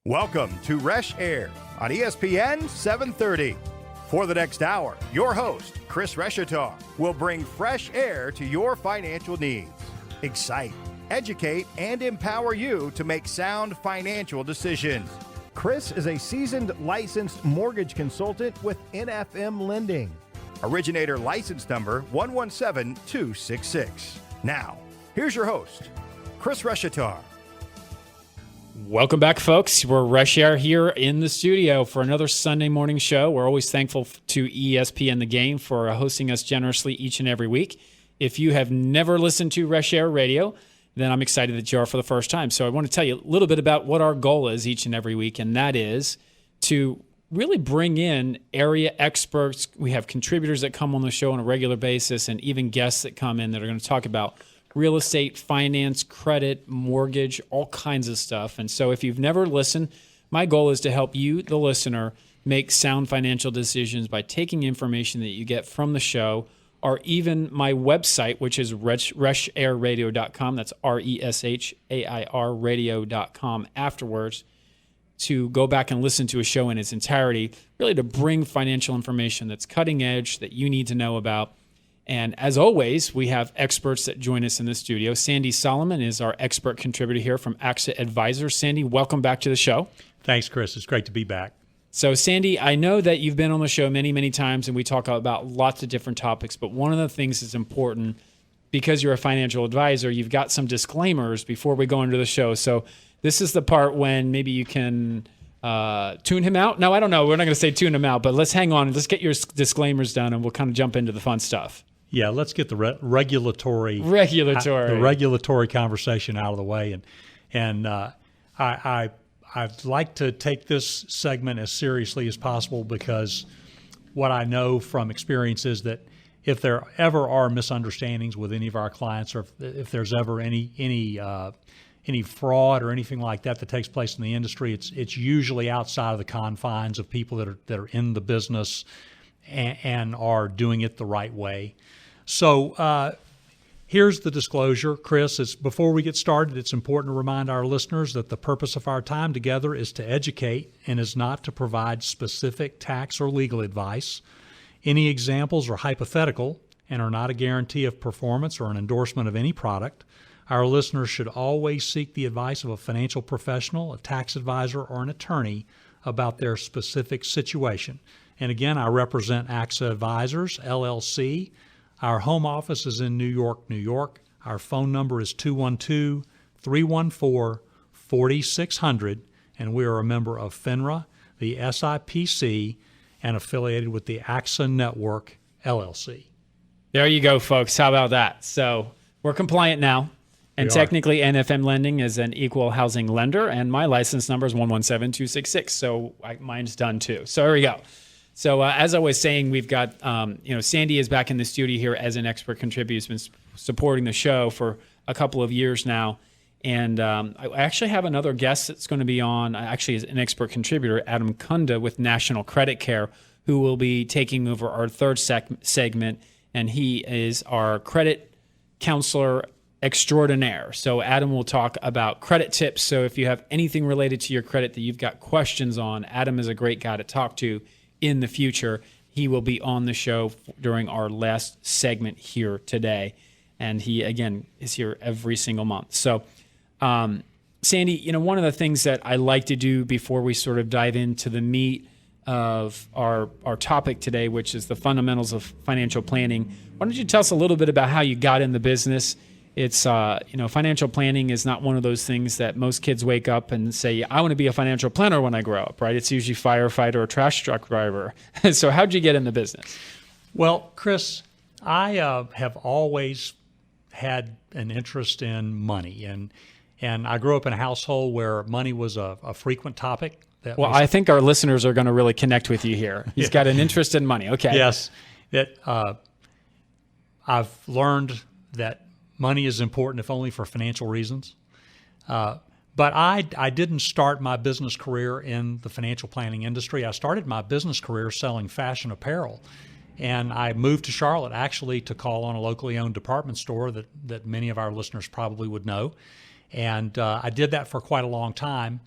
Welcome to Reshair on ESPN 730. For the next hour, your host, Chris Reshaar, will bring fresh air to your financial needs. Excite, educate, and empower you to make sound financial decisions. Chris is a seasoned licensed mortgage consultant with NFM Lending. Originator license number 117266. Now, here's your host, Chris Reshaar. Welcome back, folks. We're Reshair here in the studio for another Sunday morning show. We're always thankful to ESPN The Game for hosting us generously each and every week. If you have never listened to Reshair Radio, then I'm excited that you are for the first time. So I want to tell you a little bit about what our goal is each and every week, and that is to really bring in area experts. We have contributors that come on the show on a regular basis and even guests that come in that are going to talk about real estate, finance, credit, mortgage, all kinds of stuff. And so if you've never listened, my goal is to help you, the listener, make sound financial decisions by taking information that you get from the show or even my website, which is reshairradio.com. That's RESHAIR radio.com afterwards, to go back and listen to a show in its entirety, really to bring financial information that's cutting edge that you need to know about. And as always, we have experts that join us in the studio. Sandy Solomon is our expert contributor here from AXA Advisors. Sandy, welcome back to the show. Thanks, Chris. It's great to be back. So, Sandy, I know that you've been on the show many, many times, and we talk about lots of different topics. But one of the things that's important, because you're a financial advisor, you've got some disclaimers before we go into the show. So this is the part when maybe you can tune him out. No, I don't know. We're not going to say tune him out, but let's hang on and let's get your disclaimers done, and we'll kind of jump into the fun stuff. Yeah, let's get the regulatory conversation out of the way, and I'd like to take this segment as seriously as possible, because what I know from experience is that if there ever are misunderstandings with any of our clients, or if there's ever any fraud or anything like that takes place in the industry, it's usually outside of the confines of people that are in the business and are doing it the right way. So here's the disclosure, Chris. Before we get started, it's important to remind our listeners that the purpose of our time together is to educate and is not to provide specific tax or legal advice. Any examples are hypothetical and are not a guarantee of performance or an endorsement of any product. Our listeners should always seek the advice of a financial professional, a tax advisor, or an attorney about their specific situation. And again, I represent AXA Advisors, LLC. Our home office is in New York, New York. Our phone number is 212-314-4600, and we are a member of FINRA, the SIPC, and affiliated with the AXA Network, LLC. There you go, folks. How about that? So we're compliant now. And technically, NFM Lending is an equal housing lender, and my license number is 117266. So mine's done too. So there we go. So as I was saying, we've got, Sandy is back in the studio here as an expert contributor. He's been supporting the show for a couple of years now. And I actually have another guest that's going to be on, actually is an expert contributor, Adam Kunda with National Credit Care, who will be taking over our third segment. And he is our credit counselor extraordinaire. So Adam will talk about credit tips. So if you have anything related to your credit that you've got questions on, Adam is a great guy to talk to in the future. He will be on the show during our last segment here today. And he, again, is here every single month. So, Sandy, one of the things that I like to do before we sort of dive into the meat of our topic today, which is the fundamentals of financial planning, why don't you tell us a little bit about how you got in the business? It's, financial planning is not one of those things that most kids wake up and say, I want to be a financial planner when I grow up, right? It's usually firefighter or trash truck driver. So how'd you get in the business? Well, Chris, I have always had an interest in money, and I grew up in a household where money was a frequent topic. I think our listeners are going to really connect with you here. He's got an interest in money. Okay. Yes. I've learned that money is important, if only for financial reasons. But I didn't start my business career in the financial planning industry. I started my business career selling fashion apparel. And I moved to Charlotte, actually, to call on a locally owned department store that many of our listeners probably would know. And I did that for quite a long time.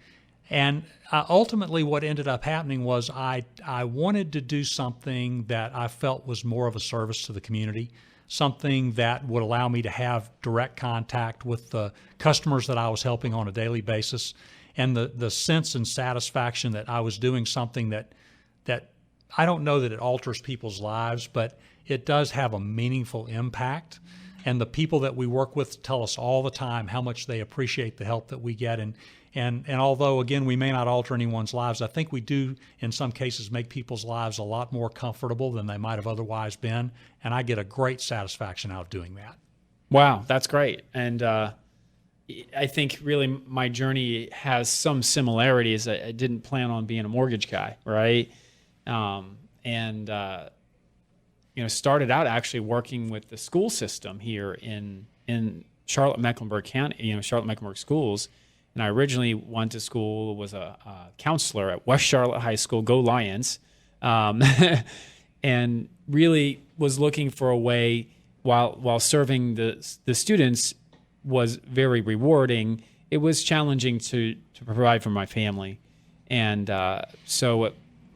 And ultimately what ended up happening was I wanted to do something that I felt was more of a service to the community, something that would allow me to have direct contact with the customers that I was helping on a daily basis, and the sense and satisfaction that I was doing something that I don't know that it alters people's lives, but it does have a meaningful impact. And the people that we work with tell us all the time how much they appreciate the help that we get. And although, again, we may not alter anyone's lives, I think we do, in some cases, make people's lives a lot more comfortable than they might have otherwise been. And I get a great satisfaction out of doing that. Wow, that's great. And I think really my journey has some similarities. I didn't plan on being a mortgage guy, right? Started out actually working with the school system here in Charlotte-Mecklenburg County, Charlotte-Mecklenburg schools. And I originally went to school, was a counselor at West Charlotte High School, go Lions, and really was looking for a way, while serving the students was very rewarding, it was challenging to provide for my family. And so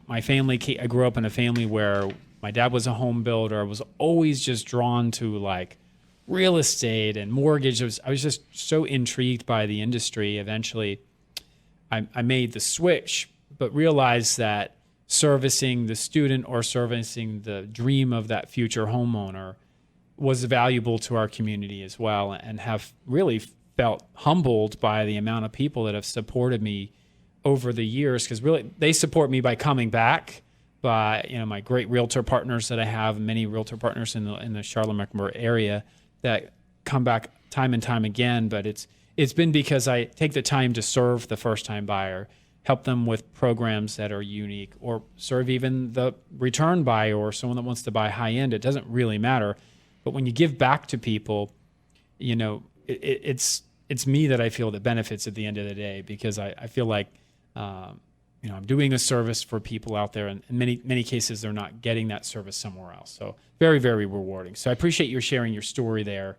my family, I grew up in a family where my dad was a home builder. I was always just drawn to like real estate and mortgage. I was just so intrigued by the industry. Eventually, I made the switch, but realized that servicing the student or servicing the dream of that future homeowner was valuable to our community as well, and have really felt humbled by the amount of people that have supported me over the years, because really they support me by coming back, by my great realtor partners that I have, many realtor partners in the Charlotte-Mecklenburg area that come back time and time again. But it's been because I take the time to serve the first-time buyer, help them with programs that are unique, or serve even the return buyer or someone that wants to buy high-end. It doesn't really matter. But when you give back to people, it's me that I feel the benefits at the end of the day, because I feel like I'm doing a service for people out there, and in many cases they're not getting that service somewhere else. So very, very rewarding. So I appreciate you sharing your story there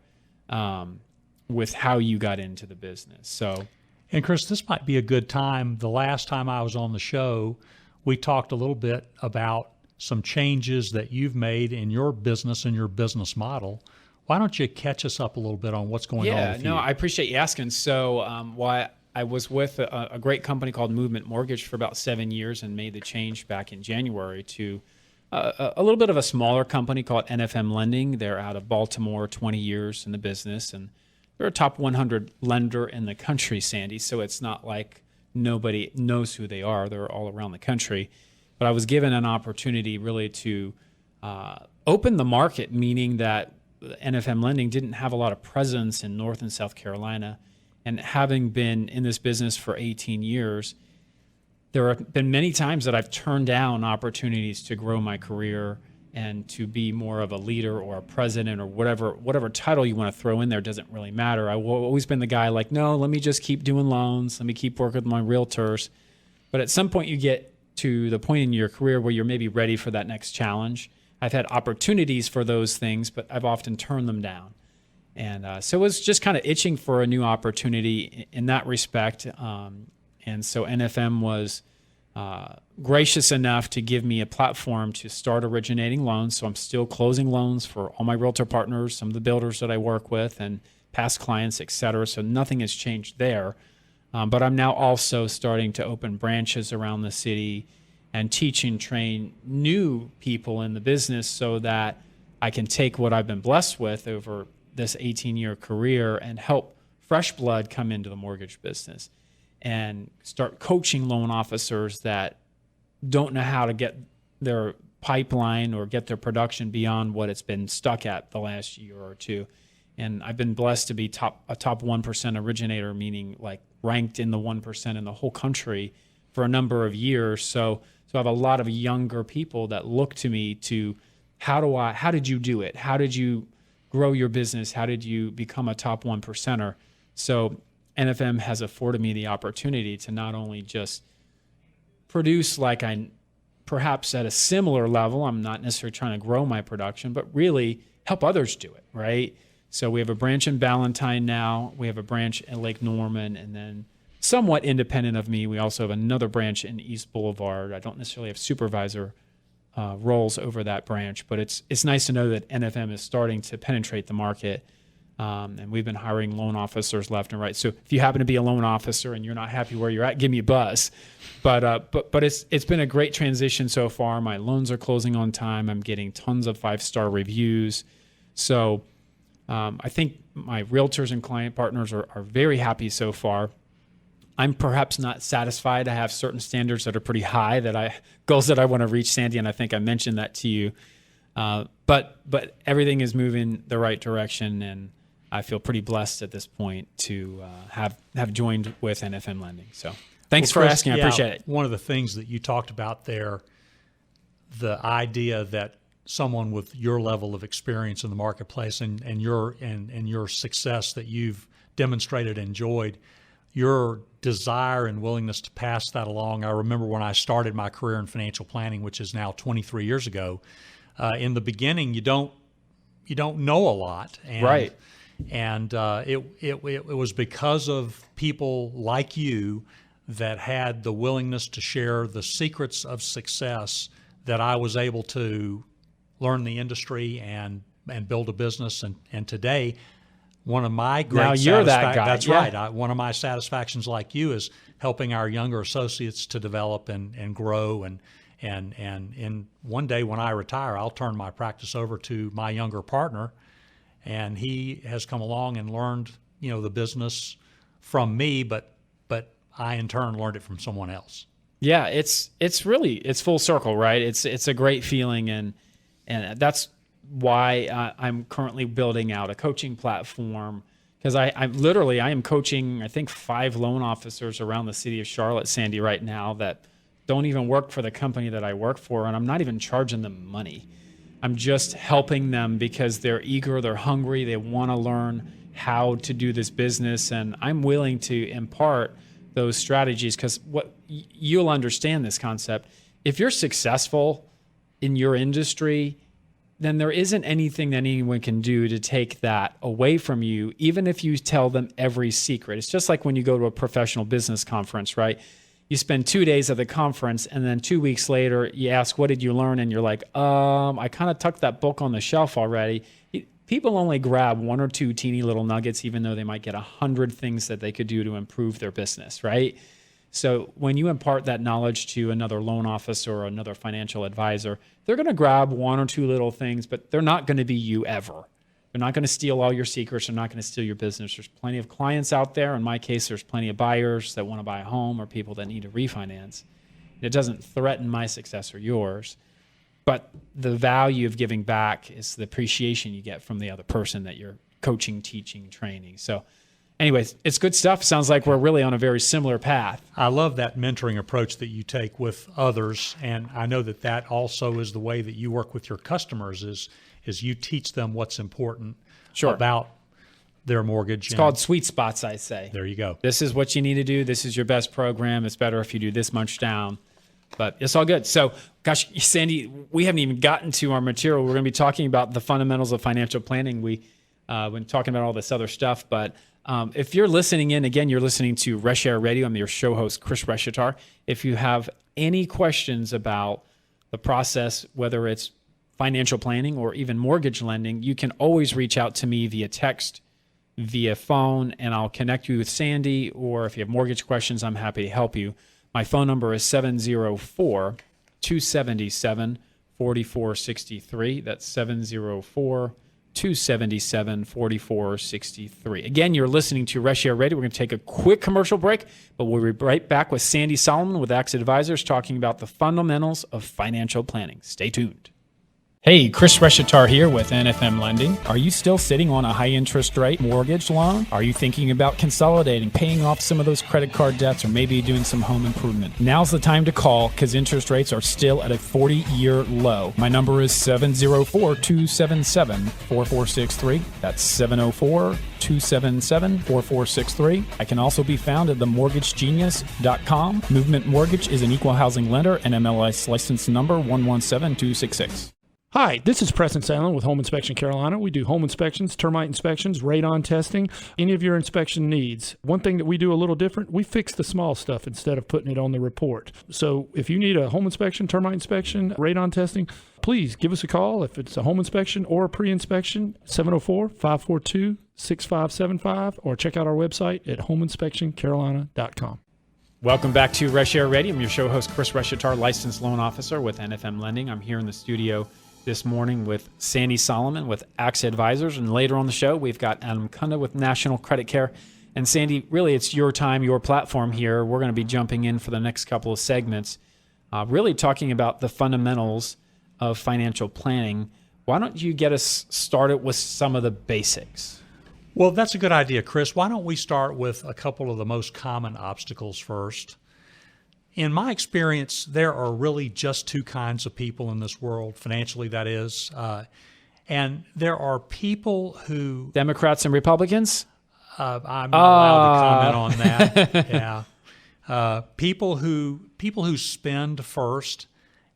with how you got into the business. So, and Chris, this might be a good time. The last time I was on the show, we talked a little bit about some changes that you've made in your business and your business model. Why don't you catch us up a little bit on what's going on with you? I appreciate you asking. So I was with a great company called Movement Mortgage for about 7 years, and made the change back in January to a little bit of a smaller company called NFM Lending. They're out of Baltimore, 20 years in the business, and they're a top 100 lender in the country, Sandy. So it's not like nobody knows who they are. They're all around the country. But I was given an opportunity really to open the market, meaning that NFM Lending didn't have a lot of presence in North and South Carolina. And having been in this business for 18 years, there have been many times that I've turned down opportunities to grow my career and to be more of a leader or a president or whatever title you want to throw in there. Doesn't really matter. I've always been the guy like, no, let me just keep doing loans. Let me keep working with my realtors. But at some point you get to the point in your career where you're maybe ready for that next challenge. I've had opportunities for those things, but I've often turned them down. And so it was just kind of itching for a new opportunity in that respect. And so NFM was gracious enough to give me a platform to start originating loans. So I'm still closing loans for all my realtor partners, some of the builders that I work with, and past clients, et cetera. So nothing has changed there. But I'm now also starting to open branches around the city and teach and train new people in the business, so that I can take what I've been blessed with over this 18-year career and help fresh blood come into the mortgage business, and start coaching loan officers that don't know how to get their pipeline or get their production beyond what it's been stuck at the last year or two. And I've been blessed to be a top 1% originator, meaning like ranked in the 1% in the whole country for a number of years. So I have a lot of younger people that look to me to, how did you do it? How did you grow your business? How did you become a top 1%er? So NFM has afforded me the opportunity to not only just produce like I perhaps at a similar level, I'm not necessarily trying to grow my production, but really help others do it, right? So we have a branch in Ballantyne now, we have a branch in Lake Norman, and then somewhat independent of me. We also have another branch in East Boulevard. I don't necessarily have supervisor roles over that branch, but it's nice to know that NFM is starting to penetrate the market. And we've been hiring loan officers left and right. So if you happen to be a loan officer and you're not happy where you're at, give me a buzz. But it's been a great transition so far. My loans are closing on time. I'm getting tons of 5-star reviews. So I think my realtors and client partners are very happy so far. I'm perhaps not satisfied. I have certain standards that are pretty high, goals that I want to reach, Sandy, and I think I mentioned that to you. But everything is moving the right direction, and I feel pretty blessed at this point to have joined with NFM Lending. So thanks for asking. I appreciate it. One of the things that you talked about there, the idea that someone with your level of experience in the marketplace and your success that you've demonstrated and enjoyed, your desire and willingness to pass that along. I remember when I started my career in financial planning, which is now 23 years ago. In the beginning, you don't know a lot, and, right? And it was because of people like you that had the willingness to share the secrets of success that I was able to learn the industry and build a business. And today, one of my great now you're that guy. That's yeah. right. One of my satisfactions, like you, is helping our younger associates to develop and grow. And one day when I retire, I'll turn my practice over to my younger partner, and he has come along and learned, the business from me, but I in turn learned it from someone else. Yeah, it's full circle, right? It's a great feeling, and that's why I'm currently building out a coaching platform, because I am coaching, I think, 5 loan officers around the city of Charlotte, Sandy, right now that don't even work for the company that I work for, and I'm not even charging them money. I'm just helping them because they're eager, they're hungry, they want to learn how to do this business, and I'm willing to impart those strategies, because what you'll understand this concept. If you're successful in your industry, then there isn't anything that anyone can do to take that away from you, even if you tell them every secret. It's just like when you go to a professional business conference, right? You spend 2 days at the conference, and then 2 weeks later, you ask, what did you learn? And you're like, I kind of tucked that book on the shelf already. People only grab 1 or 2 teeny little nuggets, even though they might get 100 things that they could do to improve their business, right? So when you impart that knowledge to another loan officer or another financial advisor, they're going to grab 1 or 2 little things, but they're not going to be you ever. They're not going to steal all your secrets. They're not going to steal your business. There's plenty of clients out there. In my case, there's plenty of buyers that want to buy a home or people that need to refinance. It doesn't threaten my success or yours. But the value of giving back is the appreciation you get from the other person that you're coaching, teaching, training. So anyways, it's good stuff. Sounds like we're really on a very similar path. I love that mentoring approach that you take with others. And I know that also is the way that you work with your customers is you teach them what's important about their mortgage. It's called sweet spots, I say. There you go. This is what you need to do. This is your best program. It's better if you do this much down. But it's all good. So, gosh, Sandy, we haven't even gotten to our material. We're going to be talking about the fundamentals of financial planning. We've been talking about all this other stuff. But if you're listening in, again, you're listening to Reshair Radio. I'm your show host, Chris Reshatar. If you have any questions about the process, whether it's financial planning or even mortgage lending, you can always reach out to me via text, via phone, and I'll connect you with Sandy. Or if you have mortgage questions, I'm happy to help you. My phone number is 704-277-4463. That's 704-277-4463. Again, you're listening to Reshair Radio. We're going to take a quick commercial break, but we'll be right back with Sandy Solomon with Axe Advisors talking about the fundamentals of financial planning. Stay tuned. Hey, Chris Reshatar here with NFM Lending. Are you still sitting on a high-interest rate mortgage loan? Are you thinking about consolidating, paying off some of those credit card debts, or maybe doing some home improvement? Now's the time to call because interest rates are still at a 40-year low. My number is 704-277-4463. That's 704-277-4463. I can also be found at themortgagegenius.com. Movement Mortgage is an equal housing lender and MLS license number 117266. Hi, this is Preston Salem with Home Inspection Carolina. We do home inspections, termite inspections, radon testing, any of your inspection needs. One thing that we do a little different, we fix the small stuff instead of putting it on the report. So if you need a home inspection, termite inspection, radon testing, please give us a call. If it's a home inspection or a pre-inspection, 704-542-6575, or check out our website at homeinspectioncarolina.com. Welcome back to Reshair Radio. I'm your show host, Chris Reshatar, licensed loan officer with NFM Lending. I'm here in the studio this morning with Sandy Solomon with AXA Advisors, and later on the show, we've got Adam Kunda with National Credit Care. And Sandy, really, it's your time, your platform here. We're going to be jumping in for the next couple of segments, really talking about the fundamentals of financial planning. Why don't you get us started with some of the basics? Well, that's a good idea, Chris. Why don't we start with a couple of the most common obstacles first? In my experience, there are really just two kinds of people in this world, financially that is. And there are people who... Democrats and Republicans? I'm not allowed to comment on that. Yeah. People who spend first,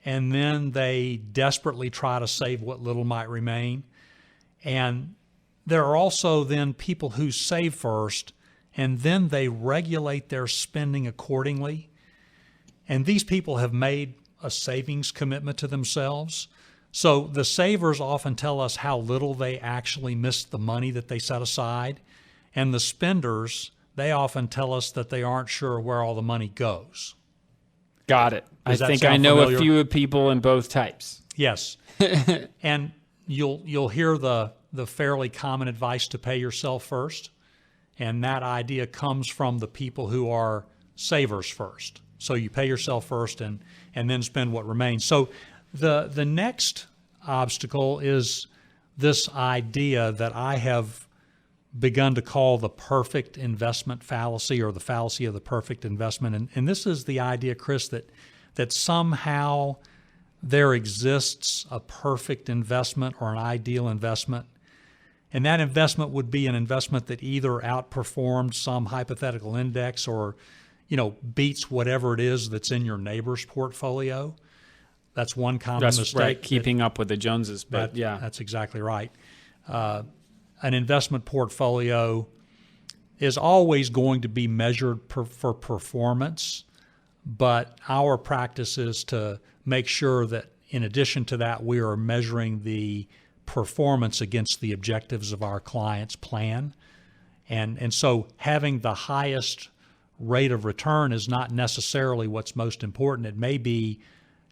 and then they desperately try to save what little might remain. And there are also then people who save first, and then they regulate their spending accordingly. And these people have made a savings commitment to themselves. So the savers often tell us how little they actually missed the money that they set aside. And the spenders, they often tell us that they aren't sure where all the money goes. Got it. Does I that think sound I know familiar? a few people in both types. Yes. And you'll hear the fairly common advice to pay yourself first. And that idea comes from the people who are savers first. So you pay yourself first and then spend what remains. So the next obstacle is this idea that I have begun to call the perfect investment fallacy, or the fallacy of the perfect investment. And this is the idea, Chris, that somehow there exists a perfect investment or an ideal investment. And that investment would be an investment that either outperformed some hypothetical index or beats whatever it is that's in your neighbor's portfolio. That's one common mistake. Right, keeping up with the Joneses, but yeah. That's exactly right. An investment portfolio is always going to be measured for performance, but our practice is to make sure that in addition to that, we are measuring the performance against the objectives of our client's plan. And so having the highest rate of return is not necessarily what's most important. It may be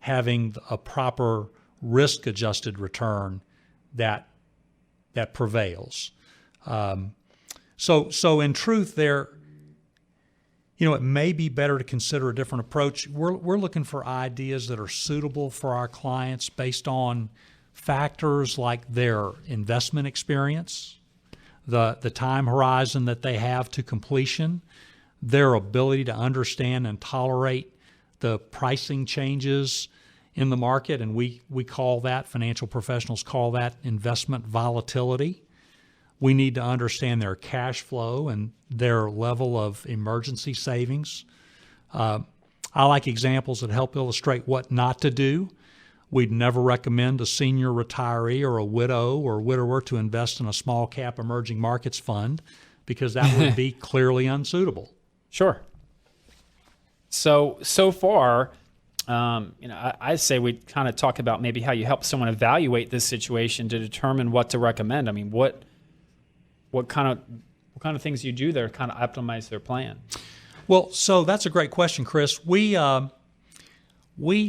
having a proper risk-adjusted return that prevails. So in truth, it may be better to consider a different approach. We're looking for ideas that are suitable for our clients based on factors like their investment experience, the time horizon that they have to completion, their ability to understand and tolerate the pricing changes in the market, and we call that, financial professionals call that investment volatility. We need to understand their cash flow and their level of emergency savings. I like examples that help illustrate what not to do. We'd never recommend a senior retiree or a widow or widower to invest in a small cap emerging markets fund, because that would be clearly unsuitable. Sure. So far, I say we kind of talk about maybe how you help someone evaluate this situation to determine what to recommend. I mean, what kind of things you do there to kind of optimize their plan? Well, so that's a great question, Chris. We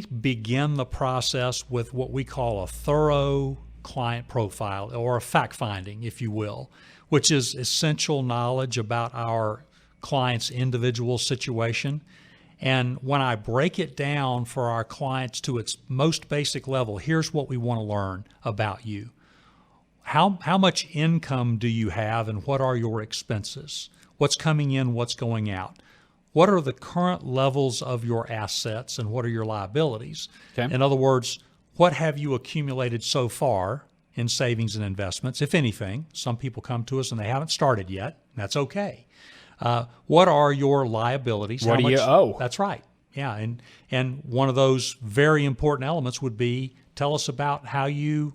begin the process with what we call a thorough client profile, or a fact finding, if you will, which is essential knowledge about our client's individual situation. And when I break it down for our clients to its most basic level, here's what we want to learn about you. How much income do you have, and what are your expenses? What's coming in, what's going out? What are the current levels of your assets, and what are your liabilities? Okay. In other words, what have you accumulated so far in savings and investments, if anything? Some people come to us and they haven't started yet. That's okay. What are your liabilities? What do you owe? That's right. Yeah, and one of those very important elements would be Tell us about how you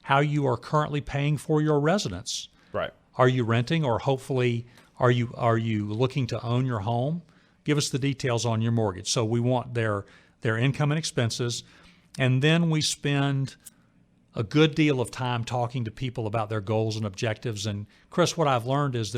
are currently paying for your residence. Right. Are you renting, or hopefully are you looking to own your home? Give us the details on your mortgage. So we want their income and expenses, and then we spend a good deal of time talking to people about their goals and objectives. And Chris, what I've learned is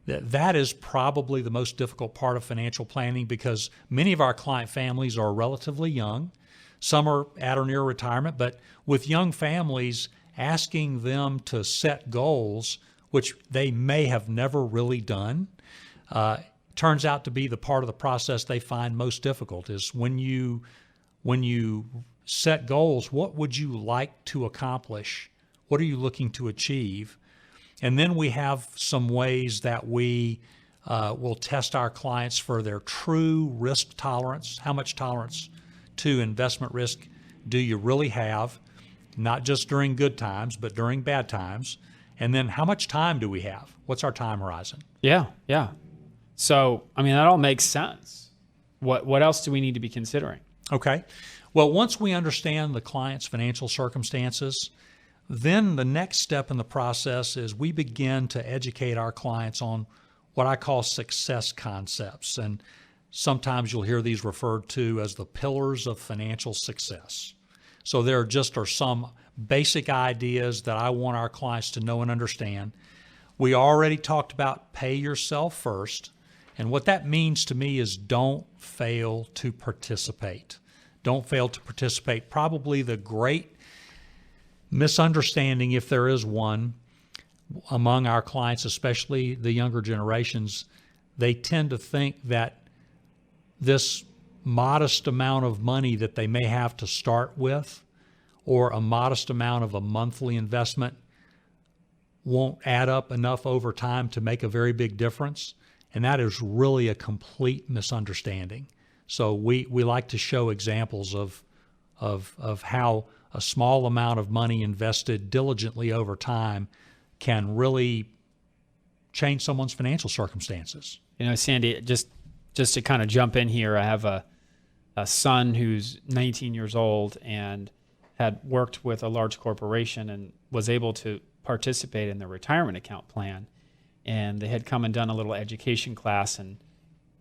that is probably the most difficult part of financial planning, because many of our client families are relatively young. Some are at or near retirement, but with young families, asking them to set goals, which they may have never really done, turns out to be the part of the process they find most difficult. Is when you set goals, what would you like to accomplish? What are you looking to achieve? And then we have some ways that we will test our clients for their true risk tolerance. How much tolerance to investment risk do you really have? Not just during good times, but during bad times. And then how much time do we have? What's our time horizon? Yeah. So, I mean, that all makes sense. What else do we need to be considering? Okay. Well, once we understand the client's financial circumstances, then the next step in the process is we begin to educate our clients on what I call success concepts. And sometimes you'll hear these referred to as the pillars of financial success. So there are some basic ideas that I want our clients to know and understand. We already talked about pay yourself first. And what that means to me is don't fail to participate. Don't fail to participate. Probably the great misunderstanding, if there is one, among our clients, especially the younger generations, they tend to think that this modest amount of money that they may have to start with, or a modest amount of a monthly investment, won't add up enough over time to make a very big difference. And that is really a complete misunderstanding. So we like to show examples of how a small amount of money invested diligently over time can really change someone's financial circumstances. You know, Sandy, just to kind of jump in here, I have a son who's 19 years old and had worked with a large corporation and was able to participate in the retirement account plan. And they had come and done a little education class, and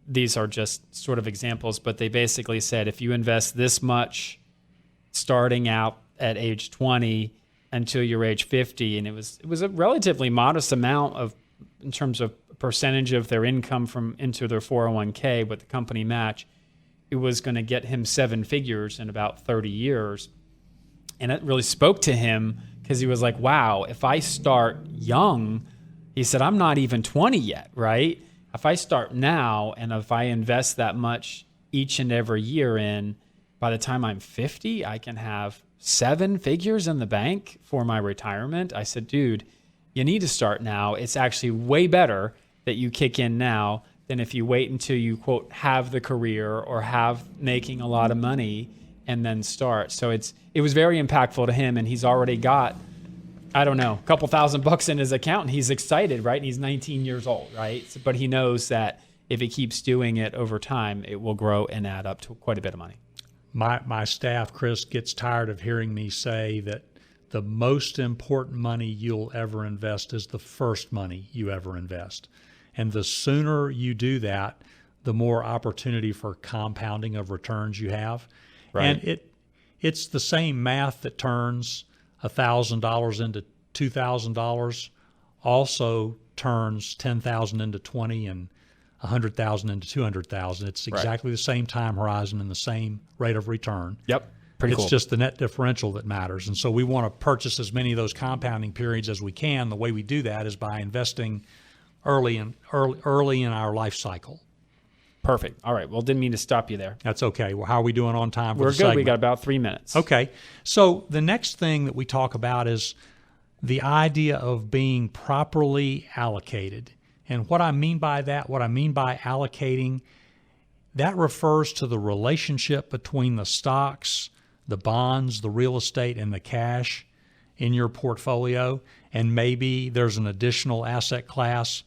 these are just sort of examples, but they basically said, if you invest this much starting out at age 20 until you're age 50, and it was a relatively modest amount in terms of percentage of their income into their 401k with the company match, it was going to get him 7 figures in about 30 years. And it really spoke to him, because he was like, wow, if I start young, he said, I'm not even 20 yet, right? If I start now and if I invest that much each and every year in, by the time I'm 50, I can have 7 figures in the bank for my retirement. I said, dude, you need to start now. It's actually way better that you kick in now than if you wait until you, quote, have the career or have making a lot of money and then start. So it was very impactful to him, and he's already got, I don't know, a couple $1,000 in his account, and he's excited, right? And he's 19 years old, right? But he knows that if he keeps doing it over time, it will grow and add up to quite a bit of money. My staff, Chris, gets tired of hearing me say that the most important money you'll ever invest is the first money you ever invest. And the sooner you do that, the more opportunity for compounding of returns you have. Right. And it's the same math that turns $1,000 into $2,000 also turns $10,000 into $20,000 and $100,000 into $200,000. It's exactly the same time horizon and the same rate of return. Yep, pretty cool. It's just the net differential that matters. And so we want to purchase as many of those compounding periods as we can. The way we do that is by investing early in our life cycle. Perfect. All right. Well, didn't mean to stop you there. That's okay. Well, how are we doing on time for We're the good. segment? We got about 3 minutes. Okay. So the next thing that we talk about is the idea of being properly allocated. And what I mean by that, what I mean by allocating, that refers to the relationship between the stocks, the bonds, the real estate, and the cash in your portfolio. And maybe there's an additional asset class,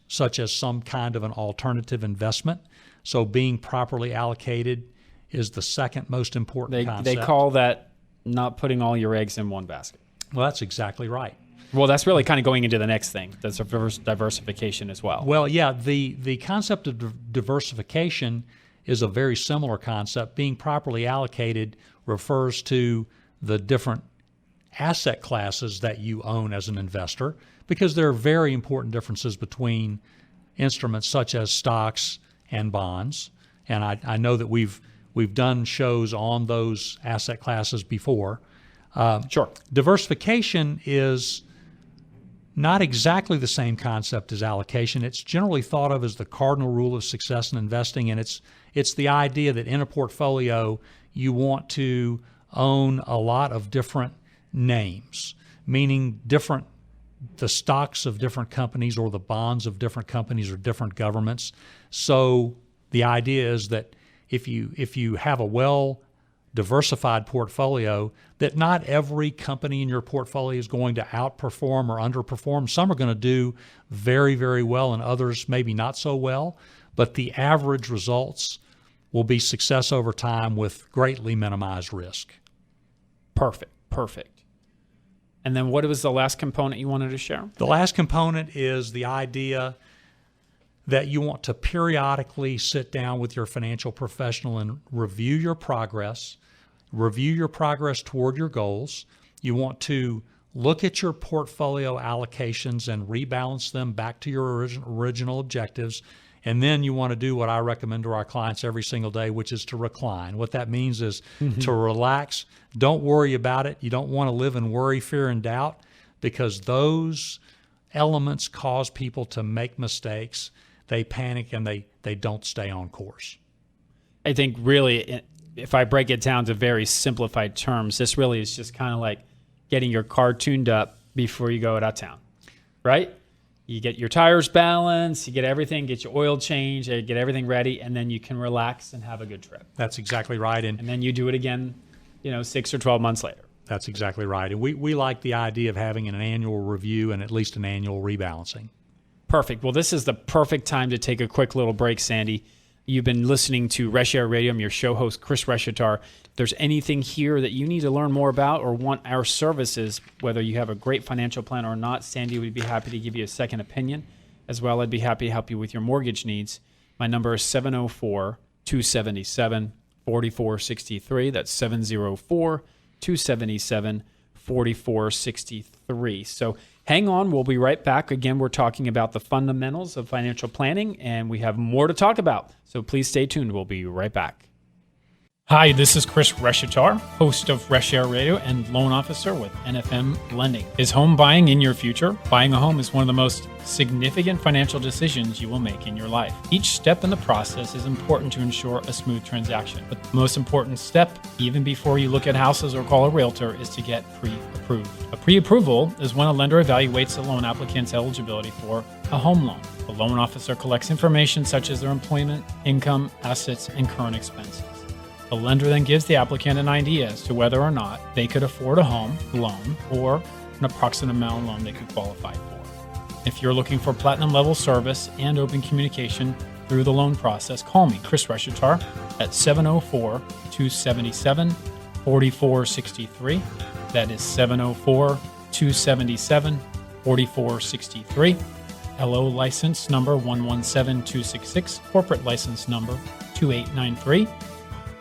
such as some kind of an alternative investment. So being properly allocated is the second most important concept. They call that not putting all your eggs in one basket. Well, that's exactly right. Well, that's really kind of going into the next thing. That's diversification as well. Well, yeah, the concept of diversification is a very similar concept. Being properly allocated refers to the different asset classes that you own as an investor, because there are very important differences between instruments such as stocks and bonds. And I know that we've done shows on those asset classes before. Sure. Diversification is not exactly the same concept as allocation. It's generally thought of as the cardinal rule of success in investing, and it's the idea that in a portfolio you want to own a lot of different names, meaning the stocks of different companies or the bonds of different companies or different governments. So the idea is that if you have a well diversified portfolio, that not every company in your portfolio is going to outperform or underperform. Some are going to do very, very well and others maybe not so well, but the average results will be success over time with greatly minimized risk. Perfect. And then what was the last component you wanted to share? The last component is the idea that you want to periodically sit down with your financial professional and review your progress toward your goals. You want to look at your portfolio allocations and rebalance them back to your original objectives. And then you want to do what I recommend to our clients every single day, which is to recline. What that means is to relax. Don't worry about it. You don't want to live in worry, fear, and doubt, because those elements cause people to make mistakes. They panic and they don't stay on course. I think really, if I break it down to very simplified terms, this really is just kind of like getting your car tuned up before you go out of town, right? You get your tires balanced, you get everything, get your oil changed, you get everything ready, and then you can relax and have a good trip. That's exactly right. And then you do it again, 6 or 12 months later. That's exactly right. And we like the idea of having an annual review and at least an annual rebalancing. Perfect. Well, this is the perfect time to take a quick little break, Sandy. You've been listening to Reshair Radio. I'm your show host, Chris Reshatar. If there's anything here that you need to learn more about or want our services, whether you have a great financial plan or not, Sandy would be happy to give you a second opinion. As well, I'd be happy to help you with your mortgage needs. My number is 704-277-4463. That's 704-277-4463. So hang on. We'll be right back. Again, we're talking about the fundamentals of financial planning, and we have more to talk about. So please stay tuned. We'll be right back. Hi, this is Chris Reshatar, host of Reshair Radio and loan officer with NFM Lending. Is home buying in your future? Buying a home is one of the most significant financial decisions you will make in your life. Each step in the process is important to ensure a smooth transaction. But the most important step, even before you look at houses or call a realtor, is to get pre-approved. A pre-approval is when a lender evaluates a loan applicant's eligibility for a home loan. The loan officer collects information such as their employment, income, assets, and current expenses. The lender then gives the applicant an idea as to whether or not they could afford a home loan or an approximate amount of loan they could qualify for. If you're looking for platinum level service and open communication through the loan process, call me, Chris Reshatar, at 704-277-4463. That is 704-277-4463. LO license number 117266, corporate license number 2893.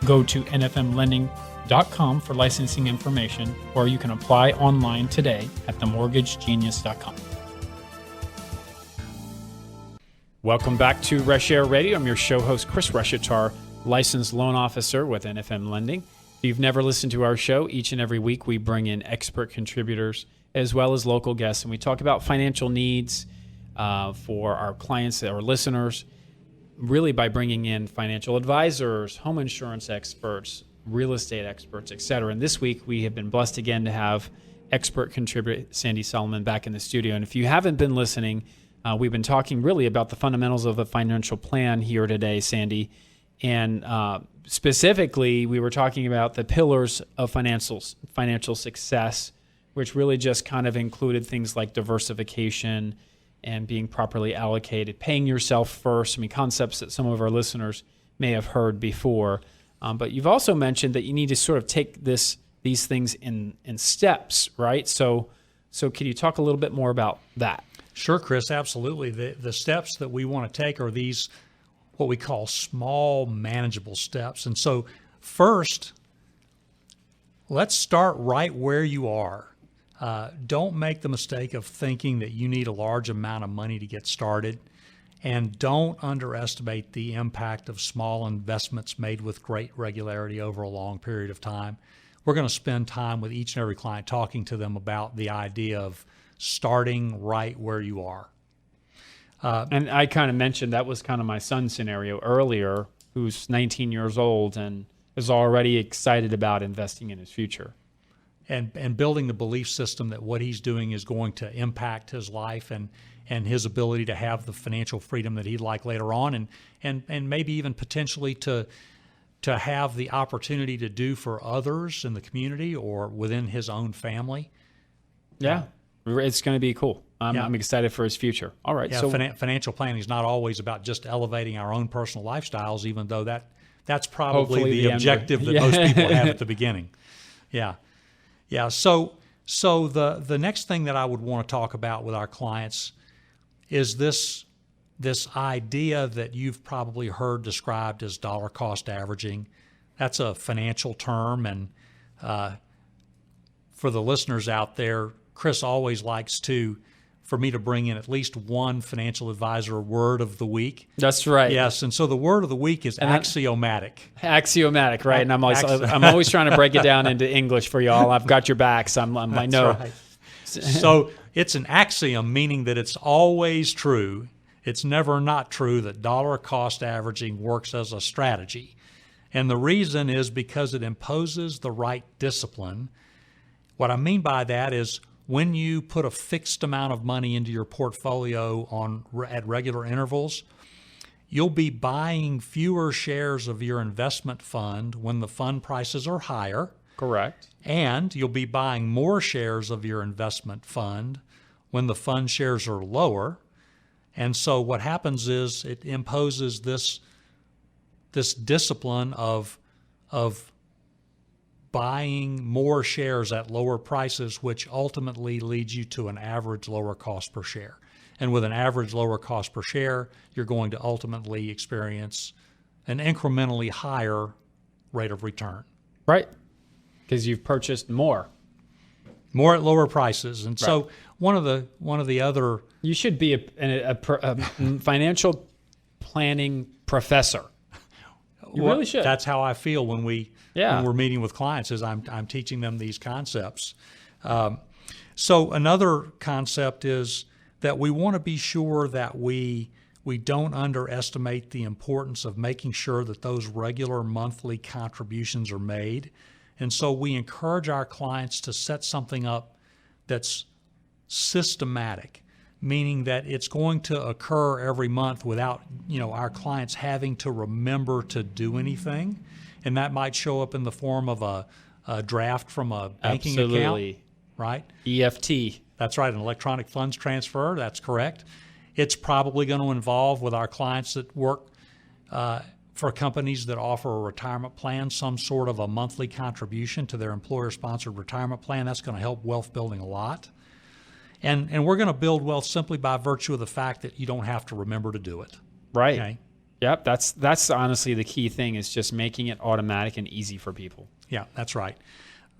Go to nfmlending.com for licensing information, or you can apply online today at themortgagegenius.com. Welcome back to Reshair Radio. I'm your show host, Chris Reshatar, licensed loan officer with NFM Lending. If you've never listened to our show, each and every week we bring in expert contributors as well as local guests, and we talk about financial needs for our clients, our listeners, really by bringing in financial advisors, home insurance experts, real estate experts, etc. And this week we have been blessed again to have expert contributor Sandy Solomon back in the studio. And if you haven't been listening, we've been talking really about the fundamentals of a financial plan here today, Sandy. And specifically, we were talking about the pillars of financial success, which really just kind of included things like diversification and being properly allocated, paying yourself first. I mean, concepts that some of our listeners may have heard before. But you've also mentioned that you need to sort of take this these things in steps, right? So can you talk a little bit more about that? Sure, Chris, absolutely. The steps that we want to take are these, what we call small, manageable steps. And so first, let's start right where you are. Don't make the mistake of thinking that you need a large amount of money to get started. And don't underestimate the impact of small investments made with great regularity over a long period of time. We're going to spend time with each and every client talking to them about the idea of starting right where you are. And I kind of mentioned that was kind of my son's scenario earlier, who's 19 years old and is already excited about investing in his future. And building the belief system that what he's doing is going to impact his life and his ability to have the financial freedom that he'd like later on, and maybe even potentially to have the opportunity to do for others in the community or within his own family. Yeah, it's going to be cool. I'm excited for his future. All right. Yeah, so financial planning is not always about just elevating our own personal lifestyles, even though that's probably the objective that most people have at the beginning. Yeah. Yeah. So the next thing that I would want to talk about with our clients is this idea that you've probably heard described as dollar cost averaging. That's a financial term, and for the listeners out there, Chris always likes for me to bring in at least one financial advisor word of the week. That's right. Yes, and so the word of the week is axiomatic. Axiomatic, right? And I'm always trying to break it down into English for y'all. I've got your back, so I know. Right. So it's an axiom, meaning that it's always true. It's never not true that dollar cost averaging works as a strategy. And the reason is because it imposes the right discipline. What I mean by that is when you put a fixed amount of money into your portfolio at regular intervals, you'll be buying fewer shares of your investment fund when the fund prices are higher. Correct. And you'll be buying more shares of your investment fund when the fund shares are lower. And so what happens is it imposes this discipline of buying more shares at lower prices, which ultimately leads you to an average lower cost per share. And with an average lower cost per share, you're going to ultimately experience an incrementally higher rate of return. Right. Because you've purchased more at lower prices. And so one of the other... You should be a financial planning professor. You really should. That's how I feel when we're meeting with clients, is I'm teaching them these concepts. So another concept is that we want to be sure that we don't underestimate the importance of making sure that those regular monthly contributions are made. And so we encourage our clients to set something up that's systematic, meaning that it's going to occur every month without, our clients having to remember to do anything. And that might show up in the form of a draft from a banking account, right? EFT. That's right, an electronic funds transfer. That's correct. It's probably going to involve, with our clients that work for companies that offer a retirement plan, some sort of a monthly contribution to their employer-sponsored retirement plan. That's going to help wealth building a lot. And we're going to build wealth simply by virtue of the fact that you don't have to remember to do it. Right. Okay? Yep. That's honestly the key thing, is just making it automatic and easy for people. Yeah, that's right.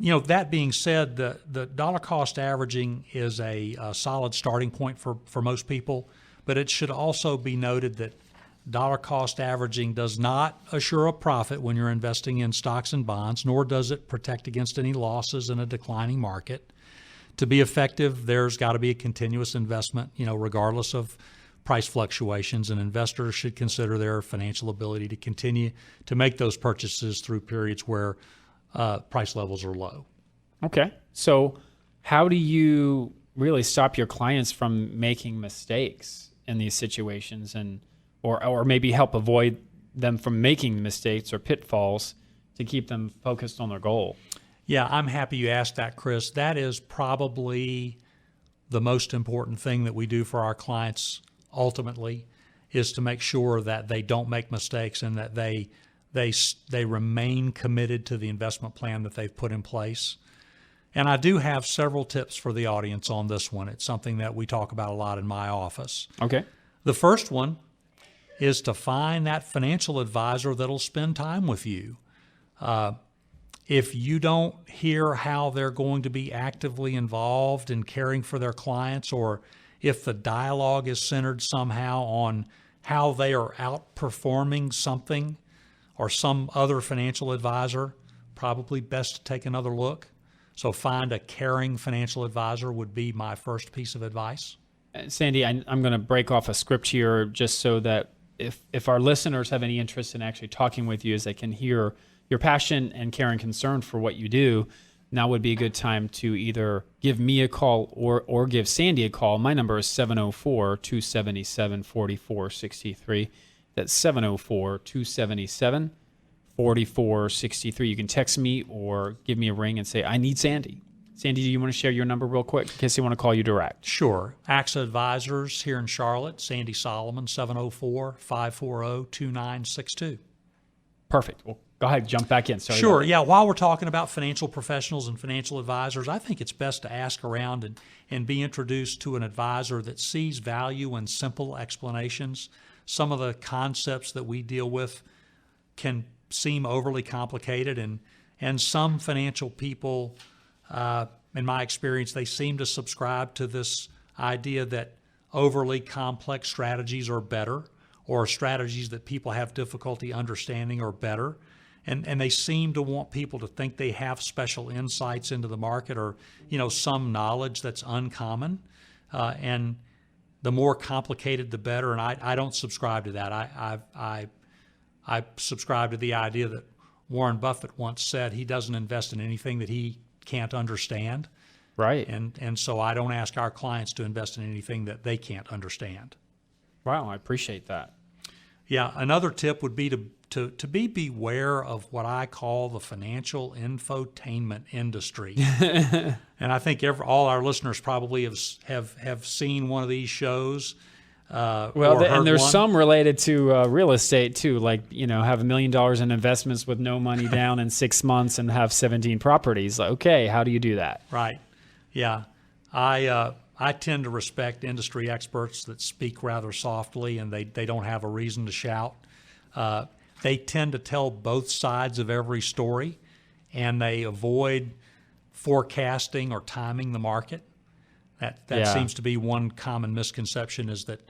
That being said, the dollar cost averaging is a solid starting point for most people, but it should also be noted that dollar cost averaging does not assure a profit when you're investing in stocks and bonds, nor does it protect against any losses in a declining market. To be effective, there's got to be a continuous investment, regardless of price fluctuations, and investors should consider their financial ability to continue to make those purchases through periods where price levels are low. Okay. So how do you really stop your clients from making mistakes in these situations, or maybe help avoid them from making mistakes or pitfalls to keep them focused on their goal? Yeah, I'm happy you asked that, Chris. That is probably the most important thing that we do for our clients ultimately, is to make sure that they don't make mistakes and that they they remain committed to the investment plan that they've put in place. And I do have several tips for the audience on this one. It's something that we talk about a lot in my office. Okay. The first one is to find that financial advisor that'll spend time with you. If you don't hear how they're going to be actively involved in caring for their clients, or if the dialogue is centered somehow on how they are outperforming something or some other financial advisor, probably best to take another look. So find a caring financial advisor would be my first piece of advice. Sandy, I'm going to break off a script here just so that if our listeners have any interest in actually talking with you, as they can hear your passion and care and concern for what you do, now would be a good time to either give me a call or give Sandy a call. My number is 704-277-4463. That's 704-277-4463. You can text me or give me a ring and say, I need Sandy. Sandy, do you want to share your number real quick in case they want to call you direct? Sure. AXA Advisors here in Charlotte, Sandy Solomon, 704-540-2962. Perfect. Well, go ahead, jump back in. Sorry. Sure. Yeah. While we're talking about financial professionals and financial advisors, I think it's best to ask around and be introduced to an advisor that sees value in simple explanations. Some of the concepts that we deal with can seem overly complicated, and some financial people, in my experience, they seem to subscribe to this idea that overly complex strategies are better, or strategies that people have difficulty understanding are better. And they seem to want people to think they have special insights into the market, or, some knowledge that's uncommon. And the more complicated, the better. And I don't subscribe to that. I subscribe to the idea that Warren Buffett once said he doesn't invest in anything that he can't understand. Right. And so I don't ask our clients to invest in anything that they can't understand. Wow, I appreciate that. Yeah, another tip would be to be beware of what I call the financial infotainment industry. And I think all our listeners probably have seen one of these shows. And there's some related to real estate too, like, have $1 million in investments with no money down in 6 months and have 17 properties. Okay, how do you do that? Right. Yeah. I tend to respect industry experts that speak rather softly, and they don't have a reason to shout. They tend to tell both sides of every story, and they avoid forecasting or timing the market. That seems to be one common misconception, is that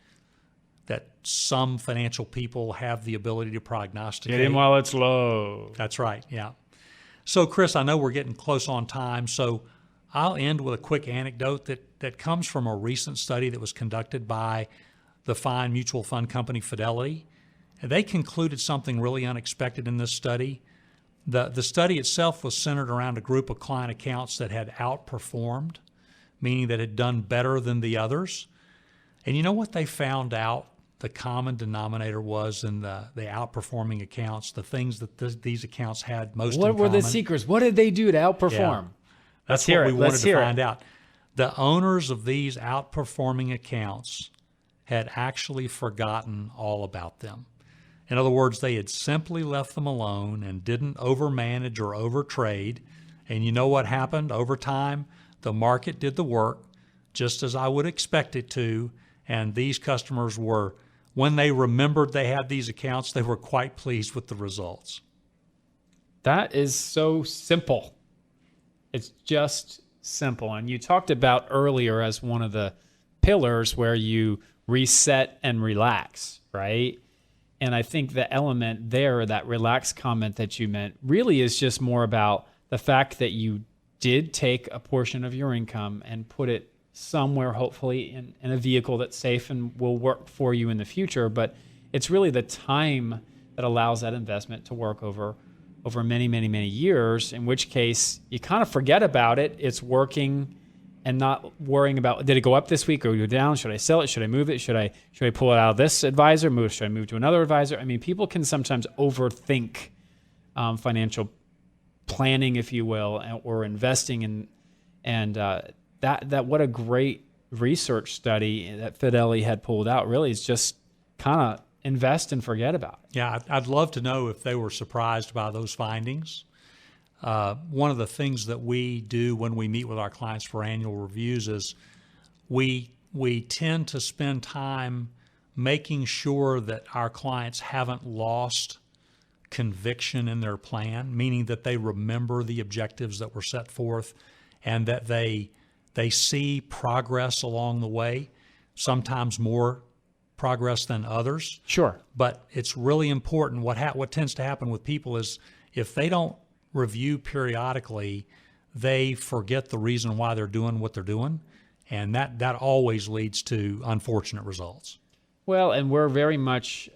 some financial people have the ability to prognosticate. Get in while it's low. That's right, yeah. So, Chris, I know we're getting close on time, so I'll end with a quick anecdote that comes from a recent study that was conducted by the fine mutual fund company Fidelity. And they concluded something really unexpected in this study. The study itself was centered around a group of client accounts that had outperformed, meaning that had done better than the others. And you know what they found out? The common denominator was in the outperforming accounts, the things that these accounts had most in common. What were the secrets? What did they do to outperform? Yeah. That's what we wanted to find out. The owners of these outperforming accounts had actually forgotten all about them. In other words, they had simply left them alone and didn't overmanage or overtrade. And you know what happened? Over time, the market did the work just as I would expect it to. And these customers were, when they remembered they had these accounts, they were quite pleased with the results. That is so simple. It's just simple. And you talked about earlier as one of the pillars where you reset and relax, right? And I think the element there, that relax comment that you meant, really is just more about the fact that you did take a portion of your income and put it somewhere, hopefully in a vehicle that's safe and will work for you in the future. But it's really the time that allows that investment to work over many, many, many years, in which case you kind of forget about it. It's working and not worrying about, did it go up this week or go down? Should I sell it? Should I move it? Should I pull it out of this advisor? Should I move to another advisor? I mean, people can sometimes overthink financial planning, if you will, or investing in, and that what a great research study that Fidelity had pulled out really is just kind of invest and forget about it. Yeah, I'd love to know if they were surprised by those findings. One of the things that we do when we meet with our clients for annual reviews is we tend to spend time making sure that our clients haven't lost conviction in their plan, meaning that they remember the objectives that were set forth and that they see progress along the way, sometimes more progress than others. Sure. But it's really important. What tends to happen with people is if they don't review periodically, they forget the reason why they're doing what they're doing, and that always leads to unfortunate results. Well, and we're very much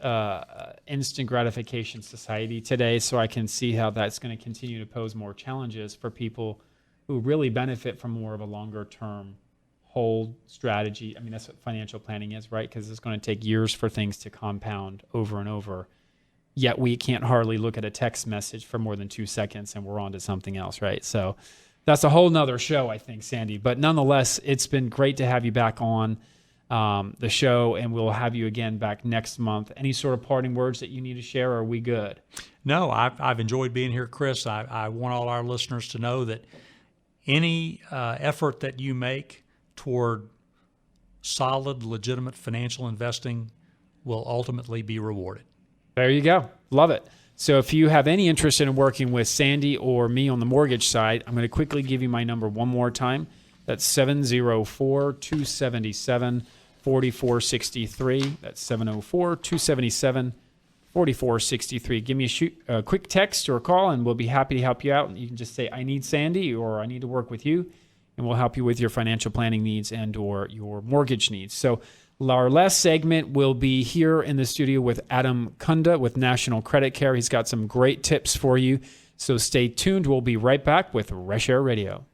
instant gratification society today, so I can see how that's going to continue to pose more challenges for people who really benefit from more of a longer term hold strategy. I mean, that's what financial planning is, right? Because it's going to take years for things to compound over and over. Yet we can't hardly look at a text message for more than 2 seconds and we're on to something else, right? So that's a whole nother show, I think, Sandy. But nonetheless, it's been great to have you back on the show, and we'll have you again back next month. Any sort of parting words that you need to share, or are we good? No, I've enjoyed being here, Chris. I want all our listeners to know that any effort that you make toward solid, legitimate financial investing will ultimately be rewarded. There you go. Love it. So if you have any interest in working with Sandy or me on the mortgage side, I'm going to quickly give you my number one more time. That's 704-277-4463. That's 704-277-4463. Give me a quick text or a call, and we'll be happy to help you out. You can just say, I need Sandy, or I need to work with you, and we'll help you with your financial planning needs and or your mortgage needs. So our last segment will be here in the studio with Adam Kunda with National Credit Care. He's got some great tips for you. So stay tuned. We'll be right back with Reshair Radio.